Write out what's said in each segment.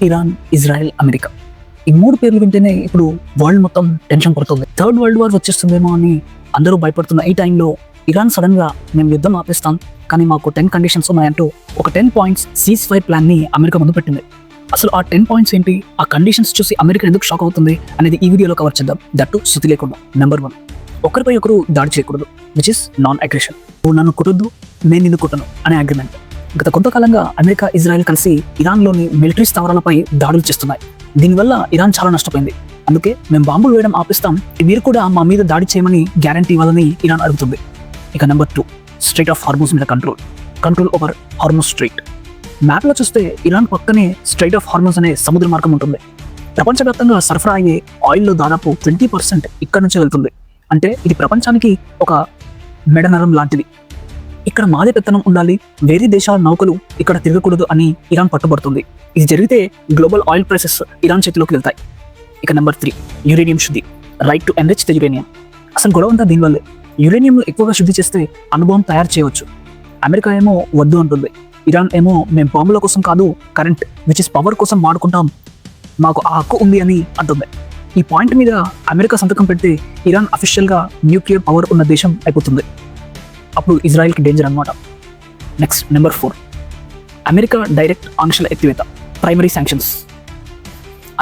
Iran, Israel, America. ఈ 3 పేర్లు వింటేనే ఇప్పుడు వరల్డ్ మొత్తం టెన్షన్ పడుతుంది. థర్డ్ వరల్డ్ వార్ వచ్చేస్తుందేమో అని అందరూ భయపడుతున్న ఈ టైంలో ఇరాన్ సడన్ గా మేము యుద్ధం ఆపేస్తాం, కానీ మాకు 10 కండిషన్స్ ఉన్నాయంటూ ఒక 10 పాయింట్స్ సీజ్ ఫైర్ ప్లాన్ ని అమెరికా ముందు పెట్టింది. అసలు ఆ 10 పాయింట్స్ ఏంటి, ఆ కండిషన్స్ చూసి అమెరికా ఎందుకు షాక్ అవుతుంది అనేది ఈ వీడియోలో కవర్ చేద్దాం. దట్టు శృతి లేకుండా. నెంబర్ 1, ఒకరిపై ఒకరు దాడి చేయకూడదు, విచ్ ఇస్ నాన్ అగ్రెషన్. నువ్వు నన్ను కుట్టొద్దు, నేను నిన్ను కుట్టను అనే అగ్రిమెంట్. గత కొంతకాలంగా అమెరికా, ఇజ్రాయెల్ కలిసి ఇరాన్లోని మిలిటరీ స్థావరాలపై దాడులు చేస్తున్నాయి. దీనివల్ల ఇరాన్ చాలా నష్టపోయింది. అందుకే మేము బాంబులు వేయడం ఆపిస్తాం, మీరు కూడా మా మీద దాడి చేయమని గ్యారంటీ ఇవ్వాలని ఇరాన్ అడుగుతుంది. ఇక నెంబర్ 2, స్ట్రైట్ ఆఫ్ హార్మూజ్ మీద కంట్రోల్ ఓవర్ హార్మూజ్ స్ట్రైట్. మ్యాప్లో చూస్తే ఇరాన్ పక్కనే స్ట్రైట్ ఆఫ్ హార్మూజ్ అనే సముద్ర మార్గం ఉంటుంది. ప్రపంచవ్యాప్తంగా సరఫరా అయ్యే ఆయిల్లో దాదాపు 20% ఇక్కడ నుంచే వెళ్తుంది. అంటే ఇది ప్రపంచానికి ఒక మెడనరం లాంటిది. ఇక్కడ మాదే పెత్తనం ఉండాలి, వేరే దేశాల నౌకలు ఇక్కడ తిరగకూడదు అని ఇరాన్ పట్టుబడుతుంది. ఇది జరిగితే గ్లోబల్ ఆయిల్ ప్రైసెస్ ఇరాన్ చేతిలోకి వెళ్తాయి. ఇక నెంబర్ 3, యురేనియం శుద్ధి, right to enrich the uranium. అసలు గొడవ అంతా దీనివల్లే. యురేనియం ఎక్కువగా శుద్ధి చేస్తే అనుభవం తయారు చేయవచ్చు. అమెరికా ఏమో వద్దు అంటుంది, ఇరాన్ ఏమో మేము బాంబుల కోసం కాదు, కరెంట్ విచ్ ఇస్ పవర్ కోసం వాడుకుంటాం, మాకు ఆ హక్కు ఉంది అని అంటుంది. ఈ పాయింట్ మీద అమెరికా సంతకం పెడితే ఇరాన్ అఫీషియల్గా న్యూక్లియర్ పవర్ ఉన్న దేశం అయిపోతుంది. అప్పుడు ఇజ్రాయెల్కి డేంజర్ అన్నమాట. నెక్స్ట్ నెంబర్ 4, అమెరికా డైరెక్ట్ ఆంక్షల ఎత్తివేత, ప్రైమరీ శాంక్షన్స్.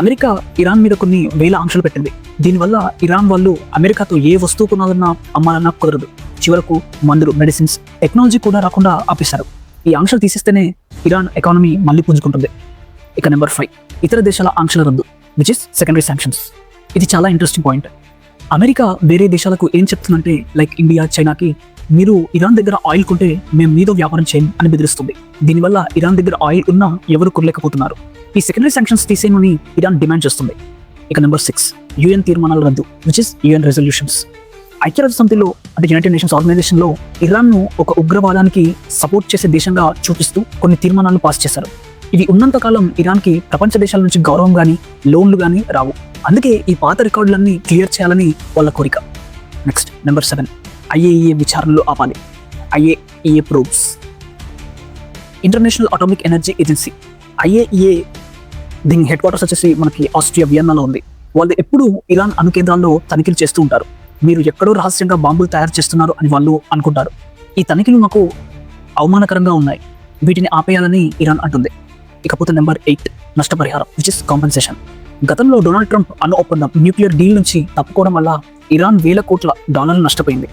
అమెరికా ఇరాన్ మీద కొన్ని వేల ఆంక్షలు పెట్టింది. దీనివల్ల ఇరాన్ వాళ్ళు అమెరికాతో ఏ వస్తువు కొనాలన్నా అమ్మాలన్నా కుదరదు. చివరకు మందులు, మెడిసిన్స్, టెక్నాలజీ కూడా రాకుండా ఆపేశారు. ఈ ఆంక్షలు తీసేస్తేనే ఇరాన్ ఎకానమీ మళ్ళీ పుంజుకుంటుంది. ఇక నెంబర్ 5, ఇతర దేశాల ఆంక్షల రద్దు, విచ్ ఇస్ సెకండరీ శాంక్షన్స్. ఇది చాలా ఇంట్రెస్టింగ్ పాయింట్. అమెరికా వేరే దేశాలకు ఏం చెప్తుందంటే, లైక్ ఇండియా, చైనాకి, మీరు ఇరాన్ దగ్గర ఆయిల్ కొంటే మేము మీతో వ్యాపారం చేయం అని బెదిరిస్తుంది. దీనివల్ల ఇరాన్ దగ్గర ఆయిల్ ఉన్నా ఎవరు కొనలేకపోతున్నారు. ఈ సెకండరీ శాంక్షన్స్ తీసేయమని ఇరాన్ డిమాండ్ చేస్తుంది. ఇక నెంబర్ 6, యుఎన్ తీర్మానాల రద్దు, విచ్ ఇస్ యుఎన్ రెజల్యూషన్స్. ఐక్యరాజ్య సమితిలో అంటే యునైటెడ్ నేషన్స్ ఆర్గనైజేషన్లో ఇరాన్ను ఒక ఉగ్రవాదానికి సపోర్ట్ చేసే దేశంగా చూపిస్తూ కొన్ని తీర్మానాలను పాస్ చేశారు. ఇవి ఉన్నంతకాలం ఇరాన్కి ప్రపంచ దేశాల నుంచి గౌరవం కానీ లోన్లు కానీ రావు. అందుకే ఈ పాత రికార్డులన్నీ క్లియర్ చేయాలని వాళ్ళ కోరిక. నెక్స్ట్ నెంబర్ 7, ఐఏఈఏ విచారణలు ఆపాలి, IAEA probes. International atomic energy agency, IAEA, దీని హెడ్ క్వార్టర్స్ వచ్చేసి మనకి ఆస్ట్రియా, వియన్నాలో ఉంది. వాళ్ళు ఎప్పుడూ ఇరాన్ అణు కేంద్రాల్లో తనిఖీలు చేస్తూ ఉంటారు. మీరు ఎక్కడో రహస్యంగా బాంబులు తయారు చేస్తున్నారు అని వాళ్ళు అనుకుంటారు. ఈ తనిఖీలు మాకు అవమానకరంగా ఉన్నాయి, వీటిని ఆపేయాలని ఇరాన్ అంటుంది. ఇకపోతే నెంబర్ 8, నష్టపరిహారం, విచ్ ఇస్ కాంపెన్సేషన్. గతంలో డొనాల్డ్ ట్రంప్ అణు ఒప్పందం, న్యూక్లియర్ డీల్ నుంచి తప్పుకోవడం వల్ల ఇరాన్ వేల కోట్ల డాలర్లు నష్టపోయింది.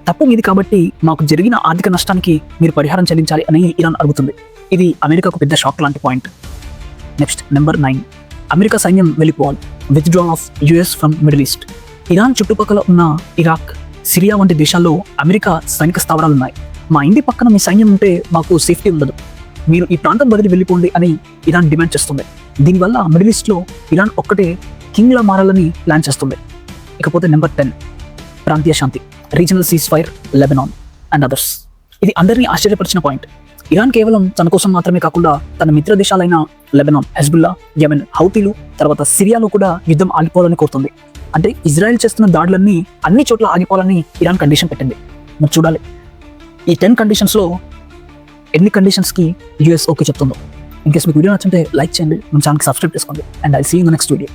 తప్పు మీది కాబట్టి మాకు జరిగిన ఆర్థిక నష్టానికి మీరు పరిహారం చెల్లించాలి అని ఇరాన్ అడుగుతుంది. ఇది అమెరికాకు పెద్ద షాక్ లాంటి పాయింట్. నెక్స్ట్ నెంబర్ 9, అమెరికా సైన్యం వెళ్ళిపోవాలి, withdrawal of US from middle east. Iran చుట్టుపక్కల ఉన్న ఇరాక్, సిరియా వంటి దేశాల్లో అమెరికా సైనిక స్థావరాలు ఉన్నాయి. మా ఇంటి పక్కన మీ సైన్యం ఉంటే మాకు సేఫ్టీ ఉండదు, మీరు ఈ ప్రాంతం బదిలి వెళ్ళిపోండి అని ఇరాన్ డిమాండ్ చేస్తుంది. దీనివల్ల మిడిల్ ఈస్ట్లో ఇరాన్ ఒక్కటే కింగ్లా మారాలని ప్లాన్ చేస్తుంది. ఇకపోతే నెంబర్ 10, ప్రాంతీయ శాంతి, regional ceasefire, Lebanon and others. ఇది అందరినీ ఆశ్చర్యపరిచిన పాయింట్. ఇరాన్ కేవలం తన కోసం మాత్రమే కాకుండా తన మిత్ర దేశాలైన లెబనాన్, హెజ్బుల్లా, యెమెన్, హౌతీలు, తర్వాత సిరియాలో కూడా యుద్ధం ఆగిపోవాలని కోరుతుంది. అంటే ఇజ్రాయెల్ చేస్తున్న దాడులన్నీ అన్ని చోట్ల ఆగిపోవాలని ఇరాన్ కండిషన్ పెట్టింది. మరి చూడాలి ఈ 10 కండిషన్స్లో ఎన్ని కండిషన్స్కి యూఎస్ ఓకే చెప్తుందో. ఇన్ కేస్ మీకు వీడియో నచ్చుంటే లైక్ చేయండి, మన ఛానల్కి సబ్స్క్రైబ్ చేసుకోండి, and I see you in the next video.